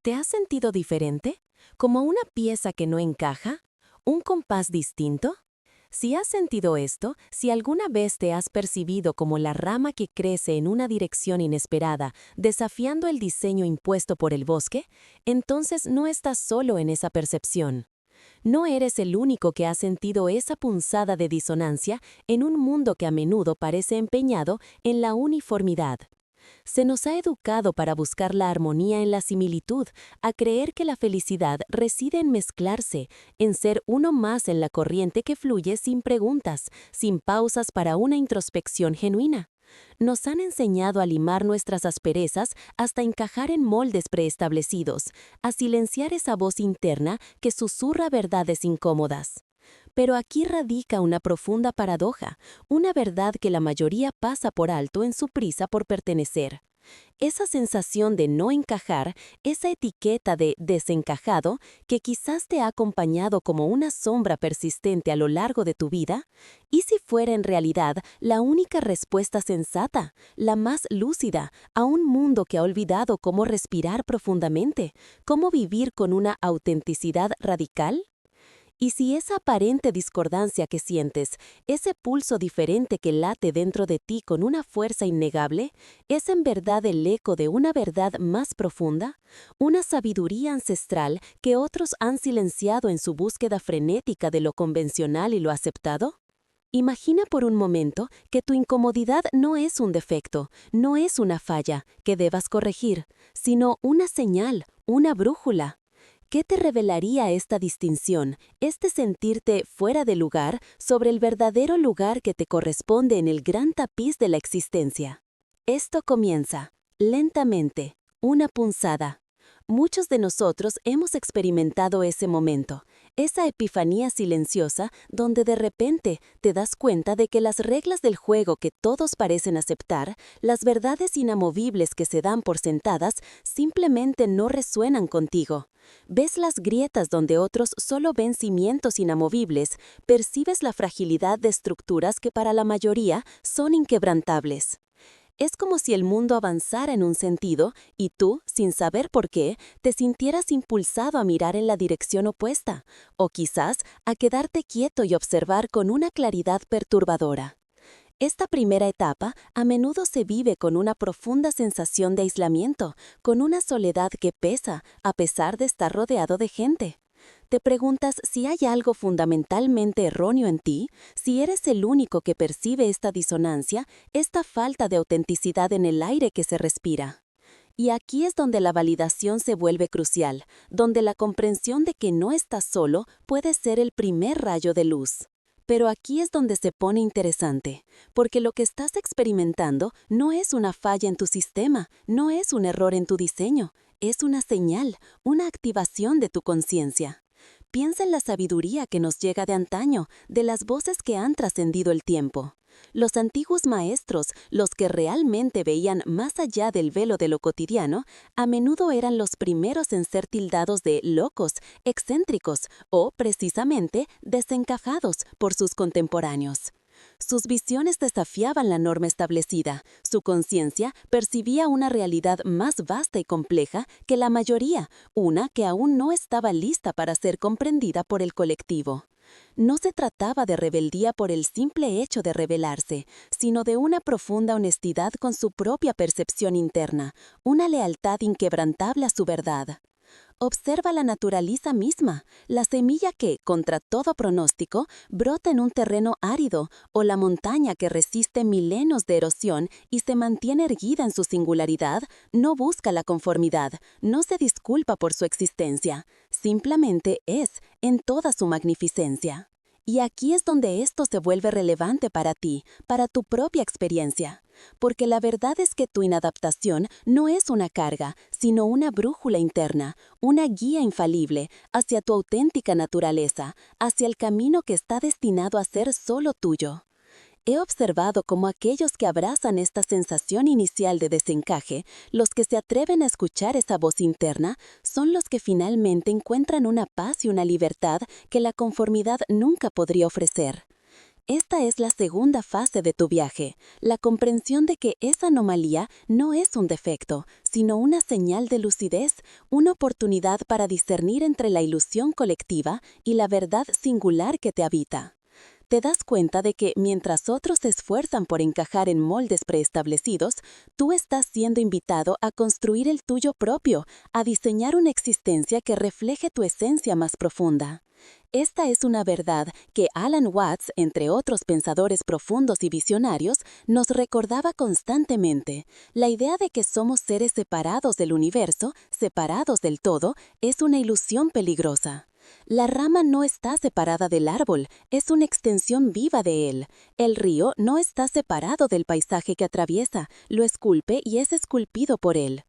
¿Te has sentido diferente? ¿Como una pieza que no encaja? ¿Un compás distinto? Si has sentido esto, si alguna vez te has percibido como la rama que crece en una dirección inesperada, desafiando el diseño impuesto por el bosque, entonces no estás solo en esa percepción. No eres el único que ha sentido esa punzada de disonancia en un mundo que a menudo parece empeñado en la uniformidad. Se nos ha educado para buscar la armonía en la similitud, a creer que la felicidad reside en mezclarse, en ser uno más en la corriente que fluye sin preguntas, sin pausas para una introspección genuina. Nos han enseñado a limar nuestras asperezas hasta encajar en moldes preestablecidos, a silenciar esa voz interna que susurra verdades incómodas. Pero aquí radica una profunda paradoja, una verdad que la mayoría pasa por alto en su prisa por pertenecer. Esa sensación de no encajar, esa etiqueta de desencajado que quizás te ha acompañado como una sombra persistente a lo largo de tu vida, ¿y si fuera en realidad la única respuesta sensata, la más lúcida, a un mundo que ha olvidado cómo respirar profundamente, cómo vivir con una autenticidad radical? Y si esa aparente discordancia que sientes, ese pulso diferente que late dentro de ti con una fuerza innegable, es en verdad el eco de una verdad más profunda, una sabiduría ancestral que otros han silenciado en su búsqueda frenética de lo convencional y lo aceptado? Imagina por un momento que tu incomodidad no es un defecto, no es una falla que debas corregir, sino una señal, una brújula. ¿Qué te revelaría esta distinción, este sentirte fuera de lugar sobre el verdadero lugar que te corresponde en el gran tapiz de la existencia? Esto comienza, lentamente, una punzada. Muchos de nosotros hemos experimentado ese momento, esa epifanía silenciosa donde de repente te das cuenta de que las reglas del juego que todos parecen aceptar, las verdades inamovibles que se dan por sentadas, simplemente no resuenan contigo. Ves las grietas donde otros solo ven cimientos inamovibles, percibes la fragilidad de estructuras que para la mayoría son inquebrantables. Es como si el mundo avanzara en un sentido y tú, sin saber por qué, te sintieras impulsado a mirar en la dirección opuesta, o quizás a quedarte quieto y observar con una claridad perturbadora. Esta primera etapa a menudo se vive con una profunda sensación de aislamiento, con una soledad que pesa a pesar de estar rodeado de gente. Te preguntas si hay algo fundamentalmente erróneo en ti, si eres el único que percibe esta disonancia, esta falta de autenticidad en el aire que se respira. Y aquí es donde la validación se vuelve crucial, donde la comprensión de que no estás solo puede ser el primer rayo de luz. Pero aquí es donde se pone interesante, porque lo que estás experimentando no es una falla en tu sistema, no es un error en tu diseño, es una señal, una activación de tu conciencia. Piensa en la sabiduría que nos llega de antaño, de las voces que han trascendido el tiempo. Los antiguos maestros, los que realmente veían más allá del velo de lo cotidiano, a menudo eran los primeros en ser tildados de locos, excéntricos o, precisamente, desencajados por sus contemporáneos. Sus visiones desafiaban la norma establecida, su conciencia percibía una realidad más vasta y compleja que la mayoría, una que aún no estaba lista para ser comprendida por el colectivo. No se trataba de rebeldía por el simple hecho de rebelarse, sino de una profunda honestidad con su propia percepción interna, una lealtad inquebrantable a su verdad. Observa la naturaleza misma, la semilla que, contra todo pronóstico, brota en un terreno árido, o la montaña que resiste milenios de erosión y se mantiene erguida en su singularidad, no busca la conformidad, no se disculpa por su existencia, simplemente es, en toda su magnificencia. Y aquí es donde esto se vuelve relevante para ti, para tu propia experiencia. Porque la verdad es que tu inadaptación no es una carga, sino una brújula interna, una guía infalible hacia tu auténtica naturaleza, hacia el camino que está destinado a ser solo tuyo. He observado cómo aquellos que abrazan esta sensación inicial de desencaje, los que se atreven a escuchar esa voz interna, son los que finalmente encuentran una paz y una libertad que la conformidad nunca podría ofrecer. Esta es la segunda fase de tu viaje, la comprensión de que esa anomalía no es un defecto, sino una señal de lucidez, una oportunidad para discernir entre la ilusión colectiva y la verdad singular que te habita. Te das cuenta de que mientras otros se esfuerzan por encajar en moldes preestablecidos, tú estás siendo invitado a construir el tuyo propio, a diseñar una existencia que refleje tu esencia más profunda. Esta es una verdad que Alan Watts, entre otros pensadores profundos y visionarios, nos recordaba constantemente. La idea de que somos seres separados del universo, separados del todo, es una ilusión peligrosa. La rama no está separada del árbol, es una extensión viva de él. El río no está separado del paisaje que atraviesa, lo esculpe y es esculpido por él.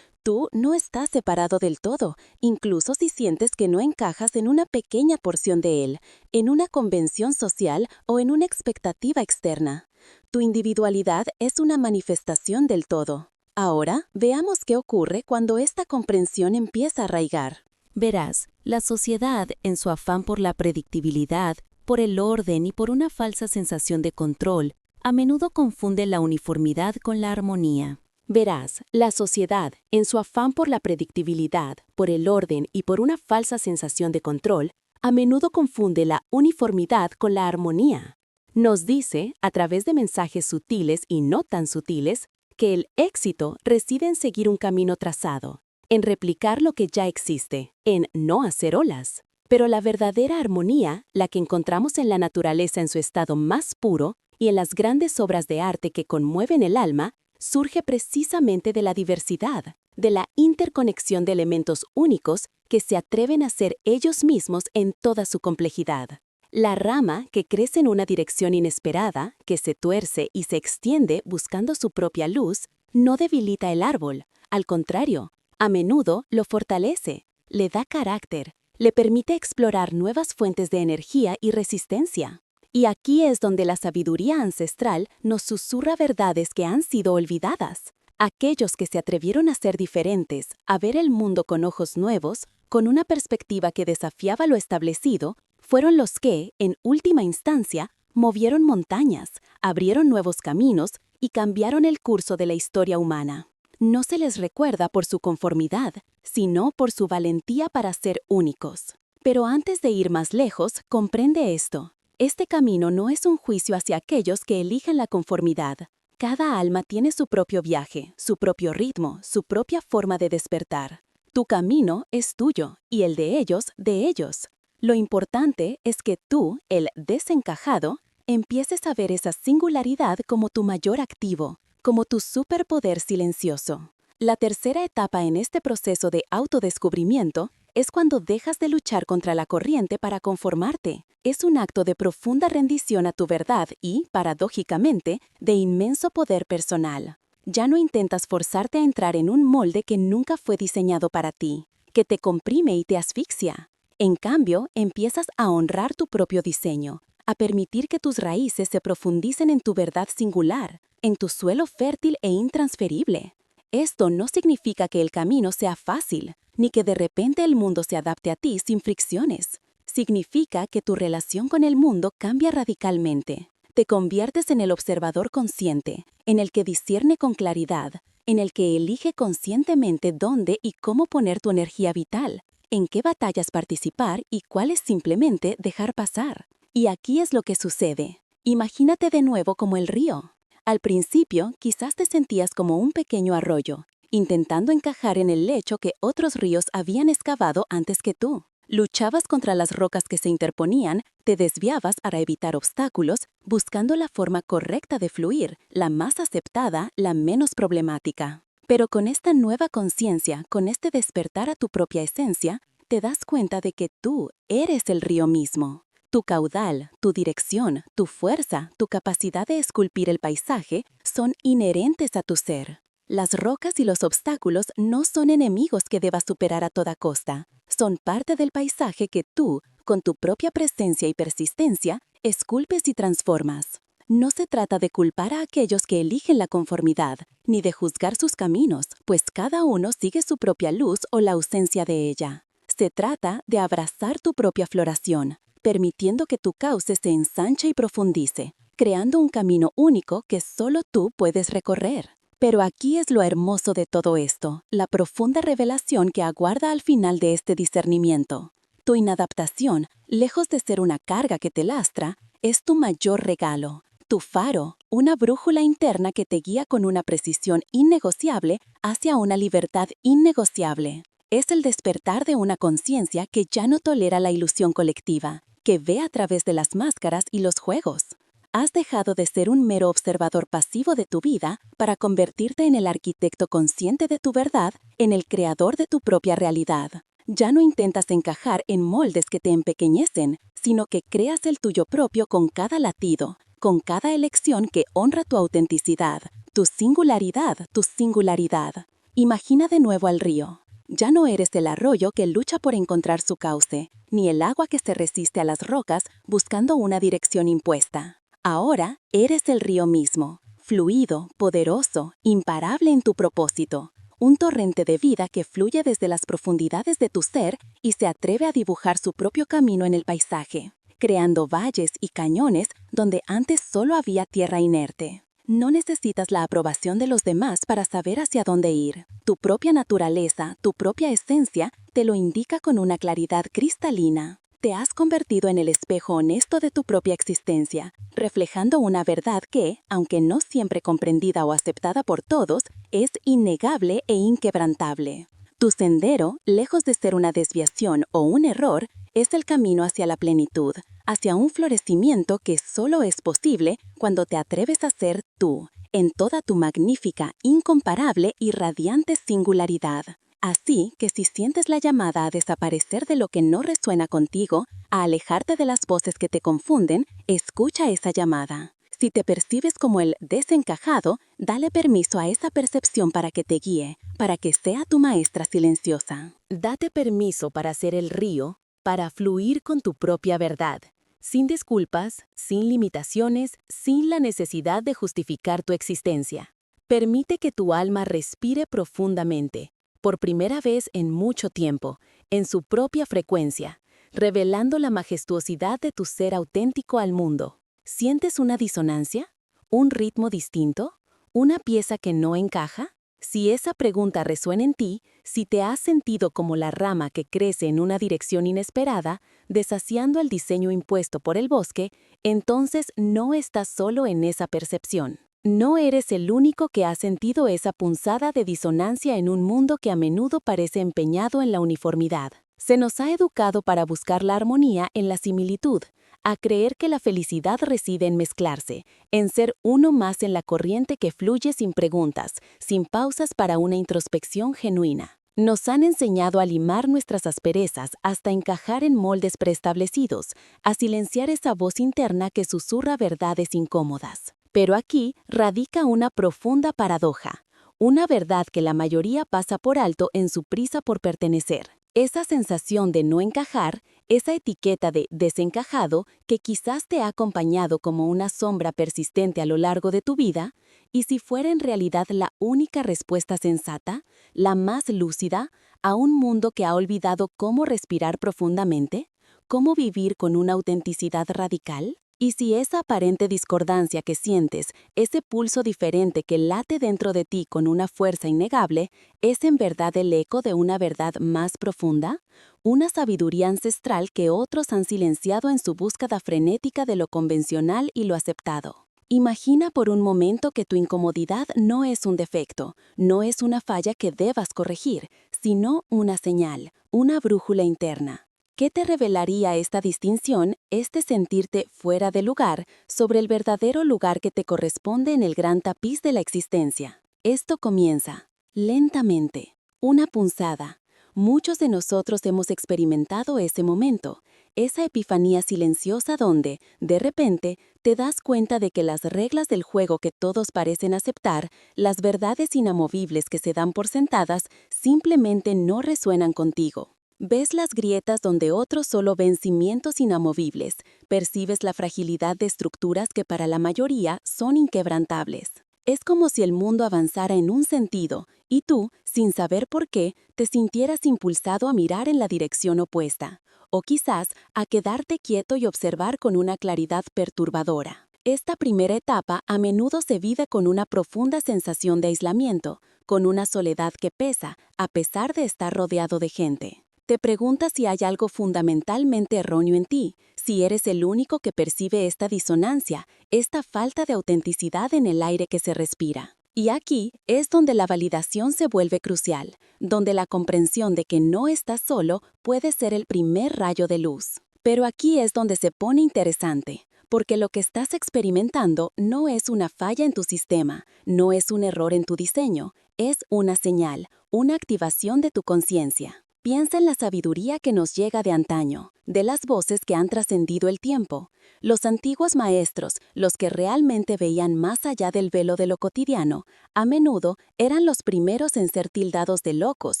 Tú no estás separado del todo, incluso si sientes que no encajas en una pequeña porción de él, en una convención social o en una expectativa externa. Tu individualidad es una manifestación del todo. Ahora, veamos qué ocurre cuando esta comprensión empieza a arraigar. Verás, la sociedad, en su afán por la predictibilidad, por el orden y por una falsa sensación de control, a menudo confunde la uniformidad con la armonía. Verás, la sociedad, en su afán por la predictibilidad, por el orden y por una falsa sensación de control, a menudo confunde la uniformidad con la armonía. Nos dice, a través de mensajes sutiles y no tan sutiles, que el éxito reside en seguir un camino trazado, en replicar lo que ya existe, en no hacer olas. Pero la verdadera armonía, la que encontramos en la naturaleza en su estado más puro y en las grandes obras de arte que conmueven el alma, surge precisamente de la diversidad, de la interconexión de elementos únicos que se atreven a ser ellos mismos en toda su complejidad. La rama que crece en una dirección inesperada, que se tuerce y se extiende buscando su propia luz, no debilita el árbol, al contrario, a menudo lo fortalece, le da carácter, le permite explorar nuevas fuentes de energía y resistencia. Y aquí es donde la sabiduría ancestral nos susurra verdades que han sido olvidadas. Aquellos que se atrevieron a ser diferentes, a ver el mundo con ojos nuevos, con una perspectiva que desafiaba lo establecido, fueron los que, en última instancia, movieron montañas, abrieron nuevos caminos y cambiaron el curso de la historia humana. No se les recuerda por su conformidad, sino por su valentía para ser únicos. Pero antes de ir más lejos, comprende esto. Este camino no es un juicio hacia aquellos que eligen la conformidad. Cada alma tiene su propio viaje, su propio ritmo, su propia forma de despertar. Tu camino es tuyo y el de ellos, de ellos. Lo importante es que tú, el desencajado, empieces a ver esa singularidad como tu mayor activo, como tu superpoder silencioso. La tercera etapa en este proceso de autodescubrimiento es cuando dejas de luchar contra la corriente para conformarte. Es un acto de profunda rendición a tu verdad y, paradójicamente, de inmenso poder personal. Ya no intentas forzarte a entrar en un molde que nunca fue diseñado para ti, que te comprime y te asfixia. En cambio, empiezas a honrar tu propio diseño, a permitir que tus raíces se profundicen en tu verdad singular, en tu suelo fértil e intransferible. Esto no significa que el camino sea fácil, ni que de repente el mundo se adapte a ti sin fricciones. Significa que tu relación con el mundo cambia radicalmente. Te conviertes en el observador consciente, en el que discierne con claridad, en el que elige conscientemente dónde y cómo poner tu energía vital, en qué batallas participar y cuáles simplemente dejar pasar. Y aquí es lo que sucede. Imagínate de nuevo como el río. Al principio, quizás te sentías como un pequeño arroyo, intentando encajar en el lecho que otros ríos habían excavado antes que tú. Luchabas contra las rocas que se interponían, te desviabas para evitar obstáculos, buscando la forma correcta de fluir, la más aceptada, la menos problemática. Pero con esta nueva conciencia, con este despertar a tu propia esencia, te das cuenta de que tú eres el río mismo. Tu caudal, tu dirección, tu fuerza, tu capacidad de esculpir el paisaje son inherentes a tu ser. Las rocas y los obstáculos no son enemigos que debas superar a toda costa. Son parte del paisaje que tú, con tu propia presencia y persistencia, esculpes y transformas. No se trata de culpar a aquellos que eligen la conformidad, ni de juzgar sus caminos, pues cada uno sigue su propia luz o la ausencia de ella. Se trata de abrazar tu propia floración, permitiendo que tu cauce se ensanche y profundice, creando un camino único que solo tú puedes recorrer. Pero aquí es lo hermoso de todo esto, la profunda revelación que aguarda al final de este discernimiento. Tu inadaptación, lejos de ser una carga que te lastra, es tu mayor regalo, tu faro, una brújula interna que te guía con una precisión innegociable hacia una libertad innegociable. Es el despertar de una conciencia que ya no tolera la ilusión colectiva, que ve a través de las máscaras y los juegos. Has dejado de ser un mero observador pasivo de tu vida para convertirte en el arquitecto consciente de tu verdad, en el creador de tu propia realidad. Ya no intentas encajar en moldes que te empequeñecen, sino que creas el tuyo propio con cada latido, con cada elección que honra tu autenticidad, tu singularidad, tu singularidad. Imagina de nuevo al río. Ya no eres el arroyo que lucha por encontrar su cauce, ni el agua que se resiste a las rocas buscando una dirección impuesta. Ahora eres el río mismo, fluido, poderoso, imparable en tu propósito. Un torrente de vida que fluye desde las profundidades de tu ser y se atreve a dibujar su propio camino en el paisaje, creando valles y cañones donde antes solo había tierra inerte. No necesitas la aprobación de los demás para saber hacia dónde ir. Tu propia naturaleza, tu propia esencia, te lo indica con una claridad cristalina. Te has convertido en el espejo honesto de tu propia existencia, reflejando una verdad que, aunque no siempre comprendida o aceptada por todos, es innegable e inquebrantable. Tu sendero, lejos de ser una desviación o un error, es el camino hacia la plenitud, hacia un florecimiento que solo es posible cuando te atreves a ser tú, en toda tu magnífica, incomparable y radiante singularidad. Así que si sientes la llamada a desaparecer de lo que no resuena contigo, a alejarte de las voces que te confunden, escucha esa llamada. Si te percibes como el desencajado, dale permiso a esa percepción para que te guíe, para que sea tu maestra silenciosa. Date permiso para ser el río, para fluir con tu propia verdad, sin disculpas, sin limitaciones, sin la necesidad de justificar tu existencia. Permite que tu alma respire profundamente, por primera vez en mucho tiempo, en su propia frecuencia, revelando la majestuosidad de tu ser auténtico al mundo. ¿Sientes una disonancia? ¿Un ritmo distinto? ¿Una pieza que no encaja? Si esa pregunta resuena en ti, si te has sentido como la rama que crece en una dirección inesperada, desafiando el diseño impuesto por el bosque, entonces no estás solo en esa percepción. No eres el único que ha sentido esa punzada de disonancia en un mundo que a menudo parece empeñado en la uniformidad. Se nos ha educado para buscar la armonía en la similitud, a creer que la felicidad reside en mezclarse, en ser uno más en la corriente que fluye sin preguntas, sin pausas para una introspección genuina. Nos han enseñado a limar nuestras asperezas hasta encajar en moldes preestablecidos, a silenciar esa voz interna que susurra verdades incómodas. Pero aquí radica una profunda paradoja, una verdad que la mayoría pasa por alto en su prisa por pertenecer. Esa sensación de no encajar, esa etiqueta de desencajado que quizás te ha acompañado como una sombra persistente a lo largo de tu vida, y si fuera en realidad la única respuesta sensata, la más lúcida, a un mundo que ha olvidado cómo respirar profundamente, cómo vivir con una autenticidad radical. Y si esa aparente discordancia que sientes, ese pulso diferente que late dentro de ti con una fuerza innegable, es en verdad el eco de una verdad más profunda, una sabiduría ancestral que otros han silenciado en su búsqueda frenética de lo convencional y lo aceptado. Imagina por un momento que tu incomodidad no es un defecto, no es una falla que debas corregir, sino una señal, una brújula interna. ¿Qué te revelaría esta distinción, este sentirte fuera de lugar, sobre el verdadero lugar que te corresponde en el gran tapiz de la existencia? Esto comienza, lentamente, una punzada. Muchos de nosotros hemos experimentado ese momento, esa epifanía silenciosa donde, de repente, te das cuenta de que las reglas del juego que todos parecen aceptar, las verdades inamovibles que se dan por sentadas, simplemente no resuenan contigo. Ves las grietas donde otros solo ven cimientos inamovibles, percibes la fragilidad de estructuras que para la mayoría son inquebrantables. Es como si el mundo avanzara en un sentido y tú, sin saber por qué, te sintieras impulsado a mirar en la dirección opuesta, o quizás a quedarte quieto y observar con una claridad perturbadora. Esta primera etapa a menudo se vive con una profunda sensación de aislamiento, con una soledad que pesa, a pesar de estar rodeado de gente. Te preguntas si hay algo fundamentalmente erróneo en ti, si eres el único que percibe esta disonancia, esta falta de autenticidad en el aire que se respira. Y aquí es donde la validación se vuelve crucial, donde la comprensión de que no estás solo puede ser el primer rayo de luz. Pero aquí es donde se pone interesante, porque lo que estás experimentando no es una falla en tu sistema, no es un error en tu diseño, es una señal, una activación de tu conciencia. Piensa en la sabiduría que nos llega de antaño, de las voces que han trascendido el tiempo. Los antiguos maestros, los que realmente veían más allá del velo de lo cotidiano, a menudo eran los primeros en ser tildados de locos,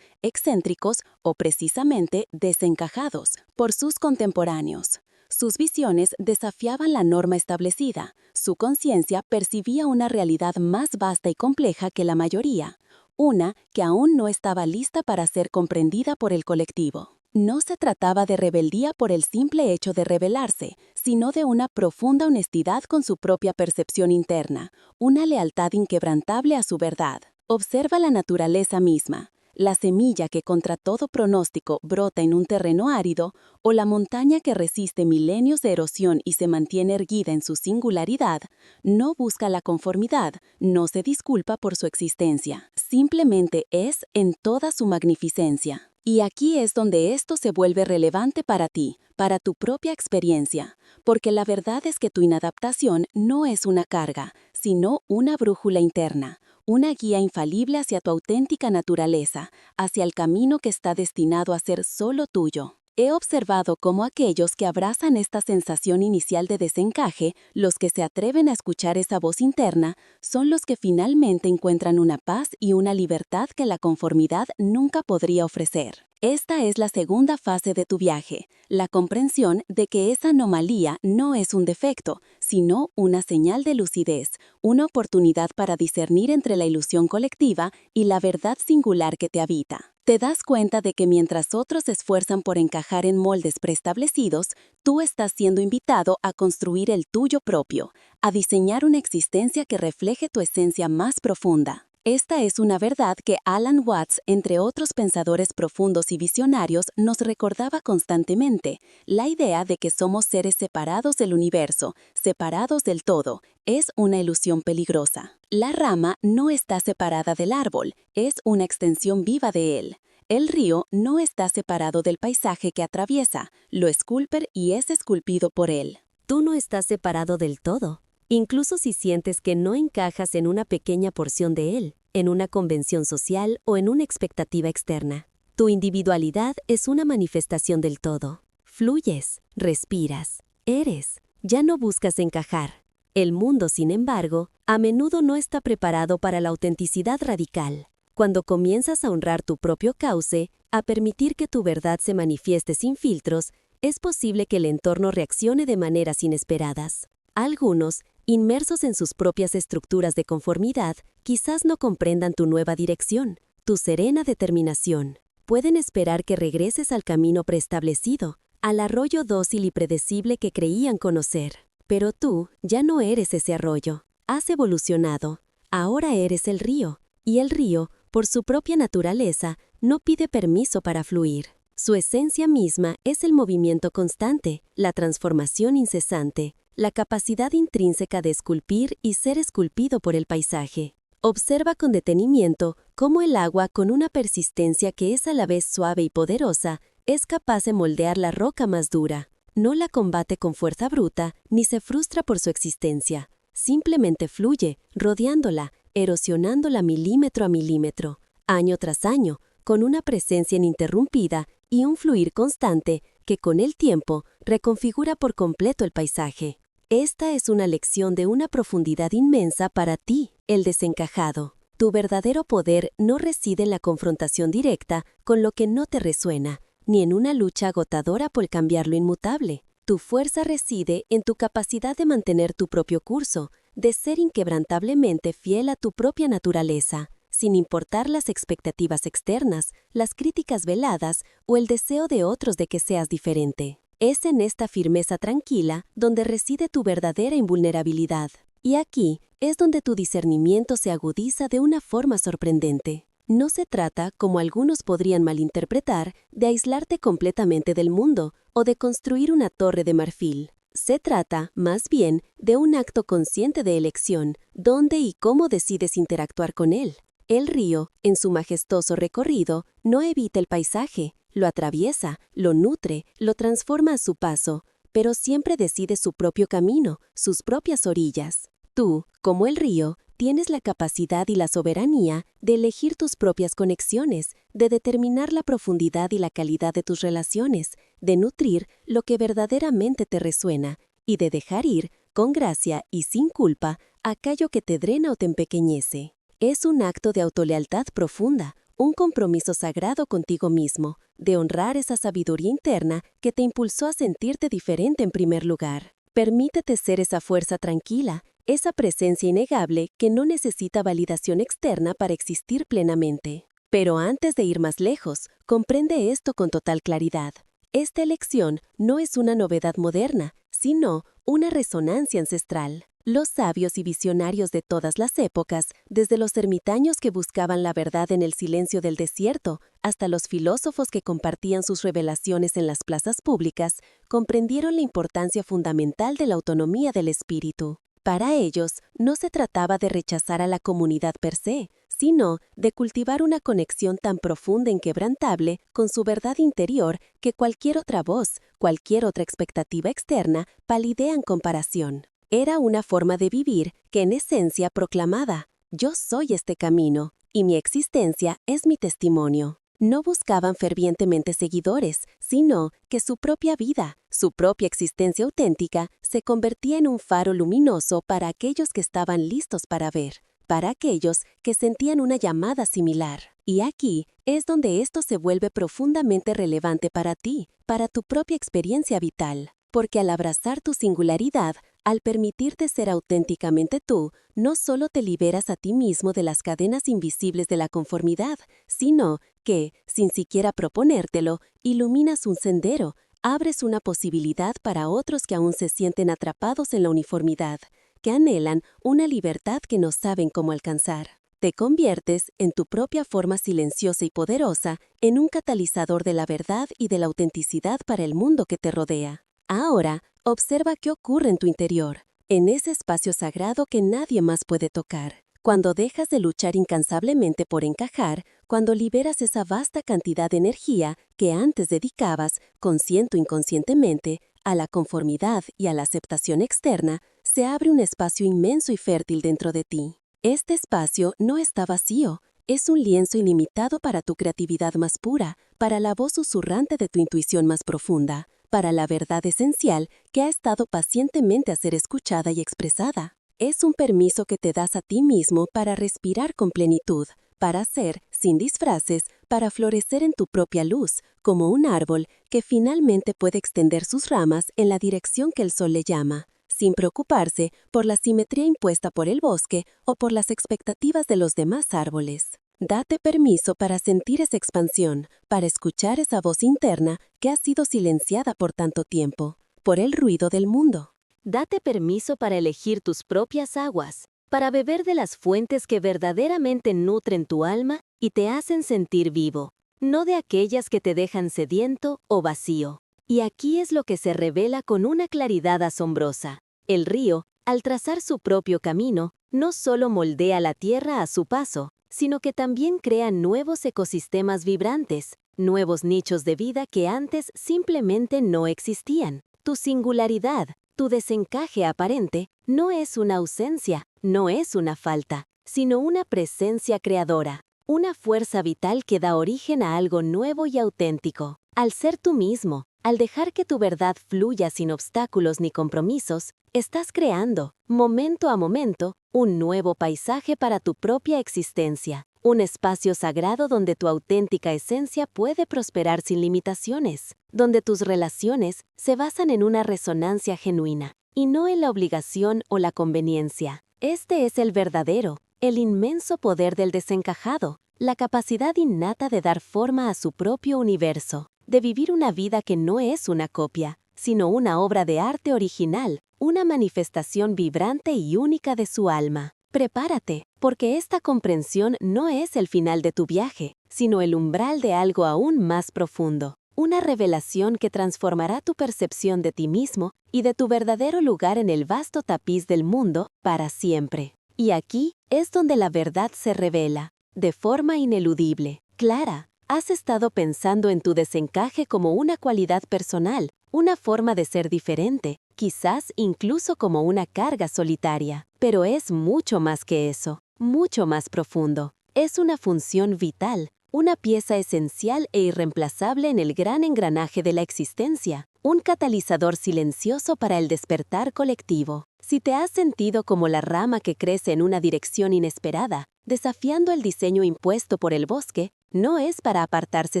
excéntricos o precisamente desencajados por sus contemporáneos. Sus visiones desafiaban la norma establecida, su conciencia percibía una realidad más vasta y compleja que la mayoría, una que aún no estaba lista para ser comprendida por el colectivo. No se trataba de rebeldía por el simple hecho de rebelarse, sino de una profunda honestidad con su propia percepción interna, una lealtad inquebrantable a su verdad. Observa la naturaleza misma, la semilla que contra todo pronóstico brota en un terreno árido, o la montaña que resiste milenios de erosión y se mantiene erguida en su singularidad, no busca la conformidad, no se disculpa por su existencia, simplemente es en toda su magnificencia. Y aquí es donde esto se vuelve relevante para ti, para tu propia experiencia, porque la verdad es que tu inadaptación no es una carga, sino una brújula interna, una guía infalible hacia tu auténtica naturaleza, hacia el camino que está destinado a ser solo tuyo. He observado cómo aquellos que abrazan esta sensación inicial de desencaje, los que se atreven a escuchar esa voz interna, son los que finalmente encuentran una paz y una libertad que la conformidad nunca podría ofrecer. Esta es la segunda fase de tu viaje, la comprensión de que esa anomalía no es un defecto, sino una señal de lucidez, una oportunidad para discernir entre la ilusión colectiva y la verdad singular que te habita. Te das cuenta de que mientras otros se esfuerzan por encajar en moldes preestablecidos, tú estás siendo invitado a construir el tuyo propio, a diseñar una existencia que refleje tu esencia más profunda. Esta es una verdad que Alan Watts, entre otros pensadores profundos y visionarios, nos recordaba constantemente. La idea de que somos seres separados del universo, separados del todo, es una ilusión peligrosa. La rama no está separada del árbol, es una extensión viva de él. El río no está separado del paisaje que atraviesa, lo esculpe y es esculpido por él. Tú no estás separado del todo, incluso si sientes que no encajas en una pequeña porción de él, en una convención social o en una expectativa externa. Tu individualidad es una manifestación del todo. Fluyes, respiras, eres. Ya no buscas encajar. El mundo, sin embargo, a menudo no está preparado para la autenticidad radical. Cuando comienzas a honrar tu propio cauce, a permitir que tu verdad se manifieste sin filtros, es posible que el entorno reaccione de maneras inesperadas. Algunos, inmersos en sus propias estructuras de conformidad, quizás no comprendan tu nueva dirección, tu serena determinación. Pueden esperar que regreses al camino preestablecido, al arroyo dócil y predecible que creían conocer. Pero tú ya no eres ese arroyo. Has evolucionado. Ahora eres el río. Y el río, por su propia naturaleza, no pide permiso para fluir. Su esencia misma es el movimiento constante, la transformación incesante, la capacidad intrínseca de esculpir y ser esculpido por el paisaje. Observa con detenimiento cómo el agua, con una persistencia que es a la vez suave y poderosa, es capaz de moldear la roca más dura. No la combate con fuerza bruta, ni se frustra por su existencia. Simplemente fluye, rodeándola, erosionándola milímetro a milímetro, año tras año, con una presencia ininterrumpida y un fluir constante que con el tiempo reconfigura por completo el paisaje. Esta es una lección de una profundidad inmensa para ti, el desencajado. Tu verdadero poder no reside en la confrontación directa con lo que no te resuena, ni en una lucha agotadora por cambiar lo inmutable. Tu fuerza reside en tu capacidad de mantener tu propio curso, de ser inquebrantablemente fiel a tu propia naturaleza, sin importar las expectativas externas, las críticas veladas o el deseo de otros de que seas diferente. Es en esta firmeza tranquila donde reside tu verdadera invulnerabilidad. Y aquí es donde tu discernimiento se agudiza de una forma sorprendente. No se trata, como algunos podrían malinterpretar, de aislarte completamente del mundo o de construir una torre de marfil. Se trata, más bien, de un acto consciente de elección, dónde y cómo decides interactuar con él. El río, en su majestuoso recorrido, no evita el paisaje, lo atraviesa, lo nutre, lo transforma a su paso, pero siempre decide su propio camino, sus propias orillas. Tú, como el río, tienes la capacidad y la soberanía de elegir tus propias conexiones, de determinar la profundidad y la calidad de tus relaciones, de nutrir lo que verdaderamente te resuena y de dejar ir, con gracia y sin culpa, aquello que te drena o te empequeñece. Es un acto de autolealtad profunda, un compromiso sagrado contigo mismo, de honrar esa sabiduría interna que te impulsó a sentirte diferente en primer lugar. Permítete ser esa fuerza tranquila, esa presencia innegable que no necesita validación externa para existir plenamente. Pero antes de ir más lejos, comprende esto con total claridad. Esta elección no es una novedad moderna, sino una resonancia ancestral. Los sabios y visionarios de todas las épocas, desde los ermitaños que buscaban la verdad en el silencio del desierto, hasta los filósofos que compartían sus revelaciones en las plazas públicas, comprendieron la importancia fundamental de la autonomía del espíritu. Para ellos, no se trataba de rechazar a la comunidad per se, sino de cultivar una conexión tan profunda e inquebrantable con su verdad interior que cualquier otra voz, cualquier otra expectativa externa palidea en comparación. Era una forma de vivir que en esencia proclamaba: yo soy este camino, y mi existencia es mi testimonio. No buscaban fervientemente seguidores, sino que su propia vida, su propia existencia auténtica, se convertía en un faro luminoso para aquellos que estaban listos para ver, para aquellos que sentían una llamada similar. Y aquí es donde esto se vuelve profundamente relevante para ti, para tu propia experiencia vital. Porque al abrazar tu singularidad, al permitirte ser auténticamente tú, no solo te liberas a ti mismo de las cadenas invisibles de la conformidad, sino que, sin siquiera proponértelo, iluminas un sendero, abres una posibilidad para otros que aún se sienten atrapados en la uniformidad, que anhelan una libertad que no saben cómo alcanzar. Te conviertes, en tu propia forma silenciosa y poderosa, en un catalizador de la verdad y de la autenticidad para el mundo que te rodea. Ahora, observa qué ocurre en tu interior, en ese espacio sagrado que nadie más puede tocar. Cuando dejas de luchar incansablemente por encajar, cuando liberas esa vasta cantidad de energía que antes dedicabas, consciente o inconscientemente, a la conformidad y a la aceptación externa, se abre un espacio inmenso y fértil dentro de ti. Este espacio no está vacío, es un lienzo ilimitado para tu creatividad más pura, para la voz susurrante de tu intuición más profunda, para la verdad esencial que ha estado pacientemente a ser escuchada y expresada. Es un permiso que te das a ti mismo para respirar con plenitud, para ser, sin disfraces, para florecer en tu propia luz, como un árbol que finalmente puede extender sus ramas en la dirección que el sol le llama, sin preocuparse por la simetría impuesta por el bosque o por las expectativas de los demás árboles. Date permiso para sentir esa expansión, para escuchar esa voz interna que ha sido silenciada por tanto tiempo, por el ruido del mundo. Date permiso para elegir tus propias aguas, para beber de las fuentes que verdaderamente nutren tu alma y te hacen sentir vivo, no de aquellas que te dejan sediento o vacío. Y aquí es lo que se revela con una claridad asombrosa. El río, al trazar su propio camino, no solo moldea la tierra a su paso, sino que también crea nuevos ecosistemas vibrantes, nuevos nichos de vida que antes simplemente no existían. Tu singularidad, tu desencaje aparente, no es una ausencia, no es una falta, sino una presencia creadora, una fuerza vital que da origen a algo nuevo y auténtico. Al ser tú mismo, al dejar que tu verdad fluya sin obstáculos ni compromisos, estás creando, momento a momento, un nuevo paisaje para tu propia existencia. Un espacio sagrado donde tu auténtica esencia puede prosperar sin limitaciones, donde tus relaciones se basan en una resonancia genuina y no en la obligación o la conveniencia. Este es el verdadero, el inmenso poder del desencajado, la capacidad innata de dar forma a su propio universo, de vivir una vida que no es una copia, sino una obra de arte original, una manifestación vibrante y única de su alma. Prepárate, porque esta comprensión no es el final de tu viaje, sino el umbral de algo aún más profundo, una revelación que transformará tu percepción de ti mismo y de tu verdadero lugar en el vasto tapiz del mundo para siempre. Y aquí es donde la verdad se revela, de forma ineludible, clara. Has estado pensando en tu desencaje como una cualidad personal, una forma de ser diferente, quizás incluso como una carga solitaria. Pero es mucho más que eso, mucho más profundo. Es una función vital, una pieza esencial e irreemplazable en el gran engranaje de la existencia, un catalizador silencioso para el despertar colectivo. Si te has sentido como la rama que crece en una dirección inesperada, desafiando el diseño impuesto por el bosque, no es para apartarse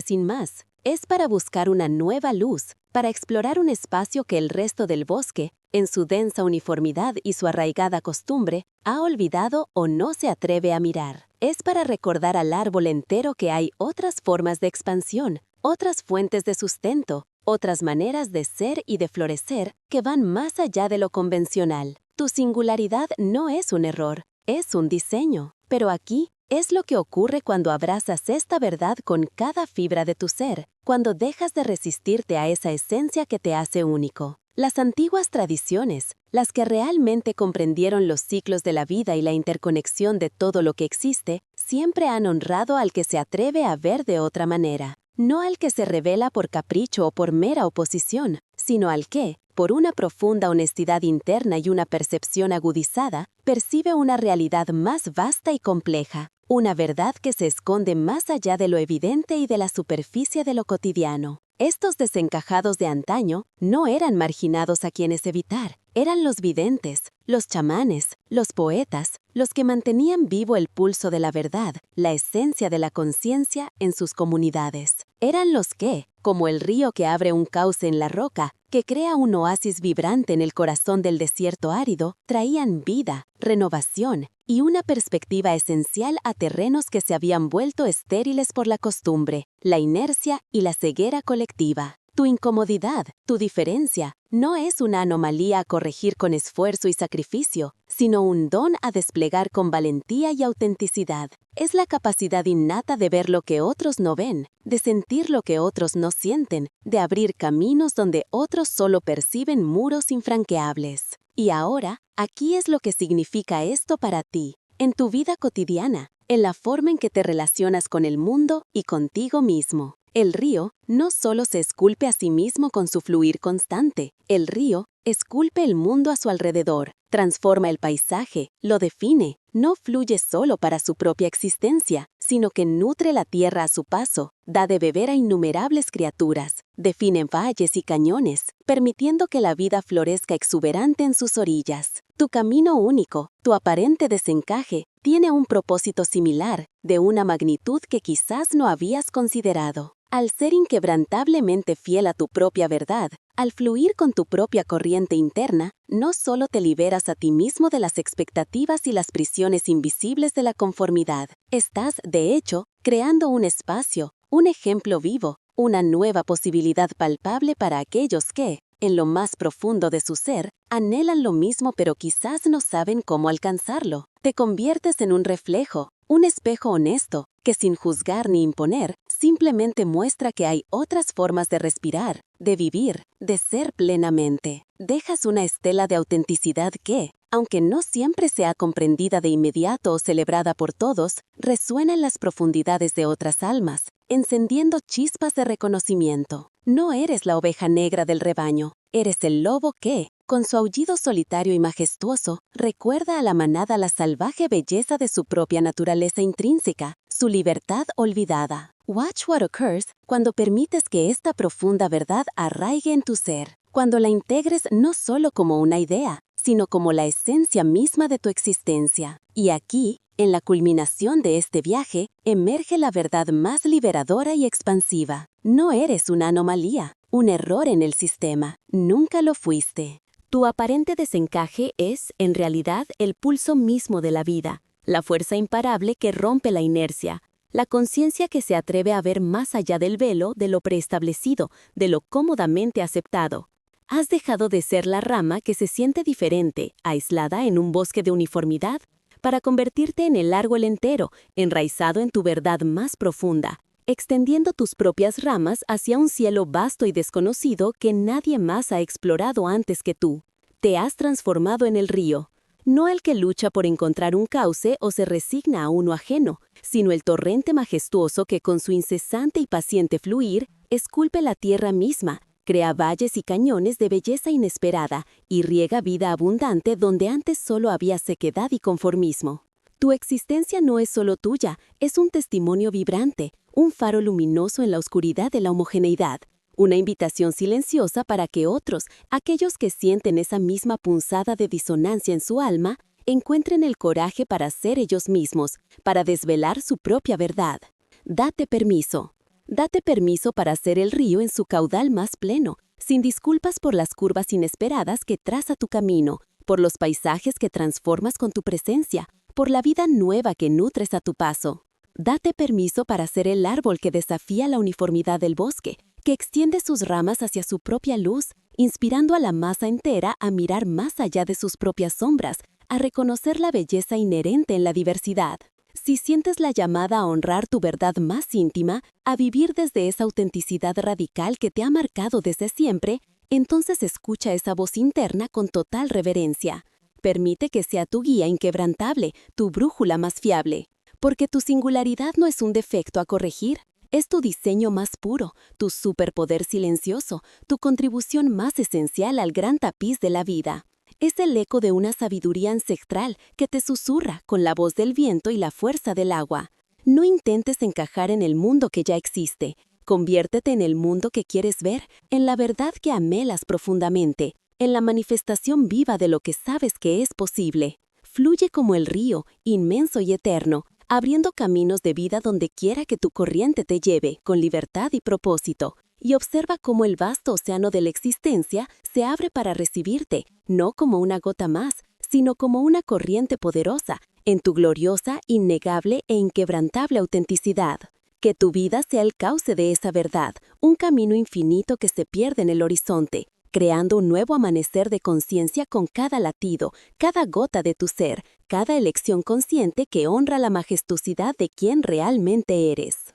sin más, es para buscar una nueva luz, para explorar un espacio que el resto del bosque, en su densa uniformidad y su arraigada costumbre, ha olvidado o no se atreve a mirar. Es para recordar al árbol entero que hay otras formas de expansión, otras fuentes de sustento, otras maneras de ser y de florecer que van más allá de lo convencional. Tu singularidad no es un error, es un diseño. Pero aquí es lo que ocurre cuando abrazas esta verdad con cada fibra de tu ser, cuando dejas de resistirte a esa esencia que te hace único. Las antiguas tradiciones, las que realmente comprendieron los ciclos de la vida y la interconexión de todo lo que existe, siempre han honrado al que se atreve a ver de otra manera. No al que se revela por capricho o por mera oposición, sino al que, por una profunda honestidad interna y una percepción agudizada, percibe una realidad más vasta y compleja, una verdad que se esconde más allá de lo evidente y de la superficie de lo cotidiano. Estos desencajados de antaño no eran marginados a quienes evitar, eran los videntes, los chamanes, los poetas, los que mantenían vivo el pulso de la verdad, la esencia de la conciencia en sus comunidades. Eran los que, como el río que abre un cauce en la roca, que crea un oasis vibrante en el corazón del desierto árido, traían vida, renovación y una perspectiva esencial a terrenos que se habían vuelto estériles por la costumbre, la inercia y la ceguera colectiva. Tu incomodidad, tu diferencia, no es una anomalía a corregir con esfuerzo y sacrificio, sino un don a desplegar con valentía y autenticidad. Es la capacidad innata de ver lo que otros no ven, de sentir lo que otros no sienten, de abrir caminos donde otros solo perciben muros infranqueables. Y ahora, aquí es lo que significa esto para ti, en tu vida cotidiana, en la forma en que te relacionas con el mundo y contigo mismo. El río no solo se esculpe a sí mismo con su fluir constante, el río esculpe el mundo a su alrededor, transforma el paisaje, lo define, no fluye solo para su propia existencia, sino que nutre la tierra a su paso, da de beber a innumerables criaturas, define valles y cañones, permitiendo que la vida florezca exuberante en sus orillas. Tu camino único, tu aparente desencaje, tiene un propósito similar, de una magnitud que quizás no habías considerado. Al ser inquebrantablemente fiel a tu propia verdad, al fluir con tu propia corriente interna, no solo te liberas a ti mismo de las expectativas y las prisiones invisibles de la conformidad. Estás, de hecho, creando un espacio, un ejemplo vivo, una nueva posibilidad palpable para aquellos que, en lo más profundo de su ser, anhelan lo mismo pero quizás no saben cómo alcanzarlo. Te conviertes en un reflejo, un espejo honesto, que sin juzgar ni imponer, simplemente muestra que hay otras formas de respirar, de vivir, de ser plenamente. Dejas una estela de autenticidad que, aunque no siempre sea comprendida de inmediato o celebrada por todos, resuena en las profundidades de otras almas, encendiendo chispas de reconocimiento. No eres la oveja negra del rebaño, eres el lobo que, con su aullido solitario y majestuoso, recuerda a la manada la salvaje belleza de su propia naturaleza intrínseca, su libertad olvidada. Watch what occurs cuando permites que esta profunda verdad arraigue en tu ser, cuando la integres no solo como una idea, sino como la esencia misma de tu existencia. Y aquí, en la culminación de este viaje, emerge la verdad más liberadora y expansiva. No eres una anomalía, un error en el sistema. Nunca lo fuiste. Tu aparente desencaje es, en realidad, el pulso mismo de la vida, la fuerza imparable que rompe la inercia, la conciencia que se atreve a ver más allá del velo de lo preestablecido, de lo cómodamente aceptado. Has dejado de ser la rama que se siente diferente, aislada en un bosque de uniformidad, para convertirte en el árbol entero, enraizado en tu verdad más profunda, extendiendo tus propias ramas hacia un cielo vasto y desconocido que nadie más ha explorado antes que tú. Te has transformado en el río, no el que lucha por encontrar un cauce o se resigna a uno ajeno, sino el torrente majestuoso que con su incesante y paciente fluir esculpe la tierra misma, crea valles y cañones de belleza inesperada y riega vida abundante donde antes solo había sequedad y conformismo. Tu existencia no es solo tuya, es un testimonio vibrante, un faro luminoso en la oscuridad de la homogeneidad, una invitación silenciosa para que otros, aquellos que sienten esa misma punzada de disonancia en su alma, encuentren el coraje para ser ellos mismos, para desvelar su propia verdad. Date permiso. Date permiso para ser el río en su caudal más pleno, sin disculpas por las curvas inesperadas que traza tu camino, por los paisajes que transformas con tu presencia, por la vida nueva que nutres a tu paso. Date permiso para ser el árbol que desafía la uniformidad del bosque, que extiende sus ramas hacia su propia luz, inspirando a la masa entera a mirar más allá de sus propias sombras, a reconocer la belleza inherente en la diversidad. Si sientes la llamada a honrar tu verdad más íntima, a vivir desde esa autenticidad radical que te ha marcado desde siempre, entonces escucha esa voz interna con total reverencia. Permite que sea tu guía inquebrantable, tu brújula más fiable. Porque tu singularidad no es un defecto a corregir, es tu diseño más puro, tu superpoder silencioso, tu contribución más esencial al gran tapiz de la vida. Es el eco de una sabiduría ancestral que te susurra con la voz del viento y la fuerza del agua. No intentes encajar en el mundo que ya existe. Conviértete en el mundo que quieres ver, en la verdad que anhelas profundamente, en la manifestación viva de lo que sabes que es posible. Fluye como el río, inmenso y eterno, abriendo caminos de vida donde quiera que tu corriente te lleve, con libertad y propósito. Y observa cómo el vasto océano de la existencia se abre para recibirte, no como una gota más, sino como una corriente poderosa, en tu gloriosa, innegable e inquebrantable autenticidad. Que tu vida sea el cauce de esa verdad, un camino infinito que se pierde en el horizonte, creando un nuevo amanecer de conciencia con cada latido, cada gota de tu ser, cada elección consciente que honra la majestuosidad de quien realmente eres.